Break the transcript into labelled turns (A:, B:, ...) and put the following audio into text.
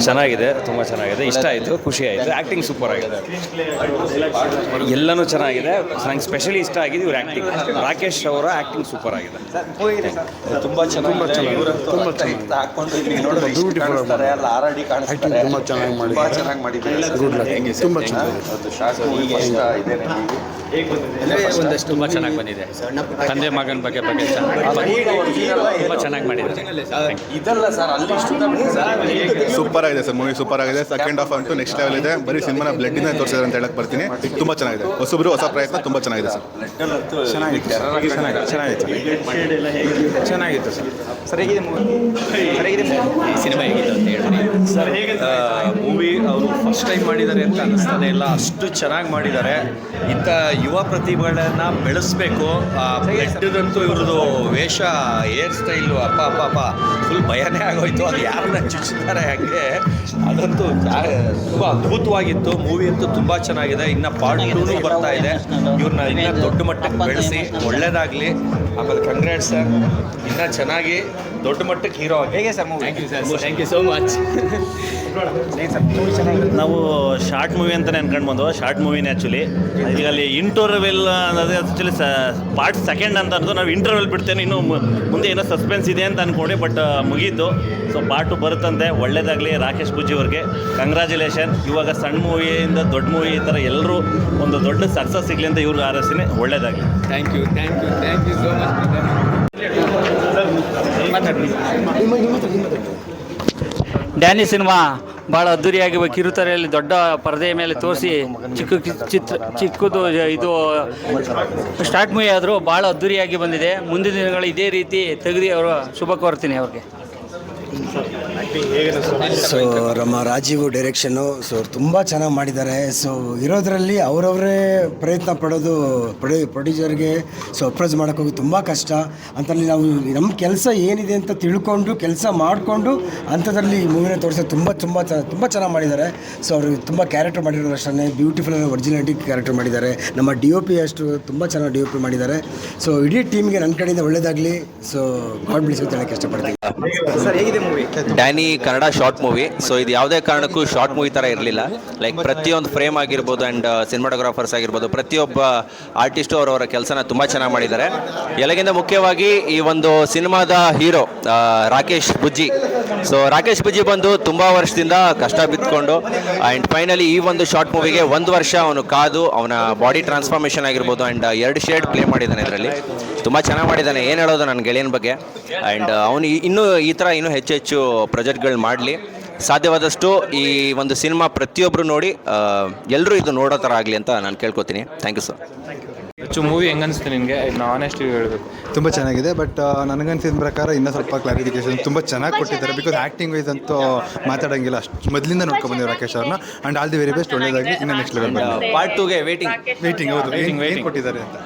A: ಚೆನ್ನಾಗಿದೆ, ತುಂಬ ಚೆನ್ನಾಗಿದೆ, ಇಷ್ಟ ಆಯಿತು, ಖುಷಿ ಆಯಿತು. ಆ್ಯಕ್ಟಿಂಗ್ ಸೂಪರ್ ಆಗಿದೆ, ಎಲ್ಲನೂ ಚೆನ್ನಾಗಿದೆ. ನಂಗೆ ಸ್ಪೆಷಲಿ ಇಷ್ಟ ಆಗಿದೆ ಇವ್ರ ಆ್ಯಕ್ಟಿಂಗ್. ರಾಕೇಶ್ ಅವರ ಆ್ಯಕ್ಟಿಂಗ್ ಸೂಪರ್ ಆಗಿದೆ, ತುಂಬ ಚೆನ್ನಾಗಿ
B: ಒಂದಷ್ಟು ತುಂಬ ಚೆನ್ನಾಗಿ ಬಂದಿದೆ. ತಂದೆ ಮಗನ ಬಗ್ಗೆ ತುಂಬ ಚೆನ್ನಾಗಿ ಮಾಡಿದ್ದಾರೆ.
C: ಸೂಪರ್ ಆಗಿದೆ ಸರ್, ಮೂವಿ ಸೂಪರ್ ಆಗಿದೆ. ಸೆಕೆಂಡ್ ಹಾಫ್ ಅಂತೂ ನೆಕ್ಸ್ಟ್ ಲೆವೆಲ್ ಇದೆ. ಬರೀ ಸಿನಿಮಾನ ಬ್ಲಡ್ಡಿಂದ ತೋರಿಸಿದ್ರೆ ಅಂತ ಹೇಳಕ್ ಬರ್ತೀನಿ. ತುಂಬ ಚೆನ್ನಾಗಿದೆ, ಹೊಸಬ್ರು ಹೊಸ ಪ್ರಯತ್ನ ತುಂಬ ಚೆನ್ನಾಗಿದೆ ಸರ್.
A: ಚೆನ್ನಾಗಿತ್ತು ಸರ್.
B: ಈ ಸಿನಿಮಾ ಹೇಗಿತ್ತು ಅಂತ ಹೇಳಿ
D: ಸರ್. ಮೂವಿ ಅವರು ಫಸ್ಟ್ ಟೈಮ್ ಮಾಡಿದ್ದಾರೆ ಅಂತ ಅನ್ನಿಸ್ತಾನೆ ಇಲ್ಲ, ಅಷ್ಟು ಚೆನ್ನಾಗಿ ಮಾಡಿದ್ದಾರೆ. ಇಂಥ ಯುವ ಪ್ರತಿಭೆಗಳನ್ನು ಬೆಳೆಸಬೇಕು. ಬ್ಲಡ್ಡಂತೂ ಇವ್ರದ್ದು ವೇಷ, ಹೇರ್ ಸ್ಟೈಲು ಅಪ್ಪ ಫುಲ್ ಭಯನೇ ಆಗೋಯ್ತು. ಅದು ಯಾರನ್ನ ಚುಚ್ಚಿದ್ದಾರೆ ಹಾಗೆ, ಅದಂತೂ ತುಂಬ ಅದ್ಭುತವಾಗಿತ್ತು. ಮೂವಿ ಅಂತೂ ತುಂಬ ಚೆನ್ನಾಗಿದೆ. ಇನ್ನು ಪಾರ್ಟ್ 2 ಬರ್ತಾ ಇದೆ. ಇವ್ರನ್ನ ಇನ್ನೂ ದೊಡ್ಡ ಮಟ್ಟಕ್ಕೆ ಬೆಳೆಸಿ ಒಳ್ಳೇದಾಗಲಿ. ಆಮೇಲೆ ಕಂಗ್ರಾಟ್ಸ್ ಸರ್, ಇನ್ನೂ ಚೆನ್ನಾಗಿ ದೊಡ್ಡ ಮಟ್ಟಕ್ಕೆ ಹೀರೋ ಆಗಿ.
B: ಹೇಗೆ sir movie? Thank you so much.
E: ನಾವು ಶಾರ್ಟ್ ಮೂವಿ ಅಂತಲೇ ಅನ್ಕೊಂಡು ಬಂದು, ಶಾರ್ಟ್ ಮೂವಿನೇ ಆ್ಯಕ್ಚುಲಿ. ಈಗ ಅಲ್ಲಿ ಇಂಟರ್ವೆಲ್ ಅನ್ನೋದು ಆ್ಯಕ್ಚುಲಿ ಪಾರ್ಟ್ ಸೆಕೆಂಡ್ ಅಂತ ಅನ್ನೋದು ನಾವು ಇಂಟರ್ವೆಲ್ ಬಿಡ್ತೇನೆ. ಇನ್ನೂ ಮುಂದೆ ಏನೋ ಸಸ್ಪೆನ್ಸ್ ಇದೆ ಅಂತ ಅಂದ್ಕೊಂಡೆ, ಬಟ್ ಮುಗೀತು. So part 2 ಬರುತ್ತಂತೆ. ಒಳ್ಳೇದಾಗಲಿ ರಾಕೇಶ್ ಬುಜ್ಜಿ ಅವ್ರಿಗೆ ಕಂಗ್ರ್ಯಾಚುಲೇಷನ್. ಇವಾಗ ಸಣ್ಣ ಮೂವಿಯಿಂದ ದೊಡ್ಡ ಮೂವಿ ಈ ಥರ ಎಲ್ಲರೂ ಒಂದು ದೊಡ್ಡ ಸಕ್ಸಸ್ ಸಿಗಲಿ ಅಂತ ಇವ್ರಿಗೆ ಆರೈಸ್ತೀನಿ. ಒಳ್ಳೇದಾಗಲಿ.
B: Thank you so much. Danny cinema ಭಾಳ ಅದ್ದೂರಿಯಾಗಿ ಕಿರುತೆರೆಯಲ್ಲಿ ದೊಡ್ಡ ಪರದೆಯ ಮೇಲೆ ತೋರಿಸಿ ಚಿಕ್ಕದು ಇದು ಸ್ಟಾರ್ಟ್ ಮೂವಿ ಆದರೂ ಭಾಳ ಅದ್ದೂರಿಯಾಗಿ ಬಂದಿದೆ. ಮುಂದಿನ ದಿನಗಳು ಇದೇ ರೀತಿ ತೆಗೆದು ಅವರು ಶುಭ ಕೋರ್ತೀನಿ ಅವ್ರಿಗೆ.
F: ಸೊ ನಮ್ಮ ರಾಜೀವ್ ಡೈರೆಕ್ಷನ್ನು ತುಂಬ ಚೆನ್ನಾಗಿ ಮಾಡಿದ್ದಾರೆ. ಸೊ ಇರೋದರಲ್ಲಿ ಅವರವರೇ ಪ್ರಯತ್ನ ಪಡೋದು ಪ್ರೊಡ್ಯೂಸರ್ಗೆ ಅಪ್ರೋಚ್ ಮಾಡೋಕ್ಕೋಗಿ ತುಂಬ ಕಷ್ಟ. ಅಂತಲ್ಲಿ ನಾವು ನಮ್ಮ ಕೆಲಸ ಏನಿದೆ ಅಂತ ತಿಳ್ಕೊಂಡು ಕೆಲಸ ಮಾಡಿಕೊಂಡು ಅಂಥದ್ರಲ್ಲಿ ಮೂವಿನ ತೋರಿಸೋದು ತುಂಬ ಚೆನ್ನಾಗಿ ಮಾಡಿದ್ದಾರೆ. ಸೊ ಅವರು ತುಂಬ ಕ್ಯಾರೆಕ್ಟರ್ ಮಾಡಿರೋದು ಅಷ್ಟೇ ಬ್ಯೂಟಿಫುಲ್ ಒರಿಜಿನಾಲಿಟಿ ಕ್ಯಾರೆಕ್ಟರ್ ಮಾಡಿದ್ದಾರೆ. ನಮ್ಮ DOP ಅಷ್ಟು ತುಂಬ ಚೆನ್ನಾಗಿ DOP ಮಾಡಿದ್ದಾರೆ. ಸೊ ಇಡೀ ಟೀಮ್ಗೆ ನನ್ನ ಕಡೆಯಿಂದ ಒಳ್ಳೆಯದಾಗಲಿ. ಸೊ ಗಾಡ್ ಬ್ಲೆಸ್ ಅಂತ ಹೇಳಕ್ಕೆ ಇಷ್ಟಪಡ್ತೀನಿ.
B: ಸರ್ ಹೇಗಿದೆ movie?
G: Danny Kannada short movie. So ಇದು ಯಾವುದೇ ಕಾರಣಕ್ಕೂ ಶಾರ್ಟ್ ಮೂವಿ ಥರ ಇರಲಿಲ್ಲ. ಲೈಕ್ ಪ್ರತಿಯೊಂದು ಫ್ರೇಮ್ ಆಗಿರ್ಬೋದು ಆ್ಯಂಡ್ ಸಿನಿಮಾಟೋಗ್ರಾಫರ್ಸ್ ಆಗಿರ್ಬೋದು, ಪ್ರತಿಯೊಬ್ಬ ಆರ್ಟಿಸ್ಟು ಅವರವರ ಕೆಲಸನ ತುಂಬ ಚೆನ್ನಾಗಿ ಮಾಡಿದ್ದಾರೆ. ಎಲ್ಲಕ್ಕಿಂತ ಮುಖ್ಯವಾಗಿ ಈ ಒಂದು ಸಿನಿಮಾದ ಹೀರೋ ರಾಕೇಶ್ ಬುಜ್ಜಿ. ಸೊ ರಾಕೇಶ್ ಬುಜ್ಜಿ ಬಂದು ತುಂಬ ವರ್ಷದಿಂದ ಕಷ್ಟ ಬಿದ್ದುಕೊಂಡು ಆ್ಯಂಡ್ ಫೈನಲಿ ಈ ಒಂದು ಶಾರ್ಟ್ ಮೂವಿಗೆ 1 ವರ್ಷ ಅವನು ಕಾದು ಅವನ ಬಾಡಿ ಟ್ರಾನ್ಸ್ಫಾರ್ಮೇಷನ್ ಆಗಿರ್ಬೋದು ಆ್ಯಂಡ್ 2 ಶೇಡ್ ಪ್ಲೇ ಮಾಡಿದ್ದಾನೆ. ಇದರಲ್ಲಿ ತುಂಬ ಚೆನ್ನಾಗಿ ಮಾಡಿದ್ದಾನೆ. ಏನು ಹೇಳೋದು ನನ್ನ ಗೆಳೆಯನ ಬಗ್ಗೆ. ಆ್ಯಂಡ್ ಅವನು ಇನ್ನೂ ಈ ಥರ ಇನ್ನೂ ಹೆಚ್ಚು ಪ್ರಾಜೆಕ್ಟ್ಗಳು ಮಾಡಲಿ. ಸಾಧ್ಯವಾದಷ್ಟು ಈ ಒಂದು ಸಿನಿಮಾ ಪ್ರತಿಯೊಬ್ಬರು ನೋಡಿ ಎಲ್ಲರೂ ಇದು ನೋಡೋ ಥರ ಆಗಲಿ ಅಂತ ನಾನು ಕೇಳ್ಕೊತೀನಿ. Thank you sir.
H: ಮೂವಿ ಹೆಂಗೆ ಅನಿಸ್ತು ನಿನಗೆ? ಆನೆಸ್ಟ್ಲಿ ಹೇಳಬೇಕು.
C: ತುಂಬ ಚೆನ್ನಾಗಿದೆ. ಬಟ್ ನನಗನ್ಸಿದ ಪ್ರಕಾರ ಇನ್ನೂ ಸ್ವಲ್ಪ ಕ್ಲಾರಿಫಿಕೇಶನ್ ತುಂಬ ಚೆನ್ನಾಗಿ ಕೊಟ್ಟಿದ್ದಾರೆ. ಬಿಕಾಸ್ ಆ್ಯಕ್ಟಿಂಗ್ ವೈಸ್ ಅಂತೂ ಮಾತಾಡೋಂಗಿಲ್ಲ, ಅಷ್ಟು ಮೊದಲಿಂದ ನೋಡ್ಕೊಂಡ್ಬಂದಿವಿ ರಾಕೇಶ್ ಅವ್ರನ್ನ. And all the very best, ಒಳ್ಳೆಯದಾಗಿ ಇನ್ನೂ ನೆಕ್ಸ್ಟ್ ಲೆವೆಲ್
G: ಪಾರ್ಟ್ 2ಗೆ ವೇಟಿಂಗ್.
C: ಹೌದು, ಏನು ಕೊಟ್ಟಿದ್ದಾರೆ ಅಂತ.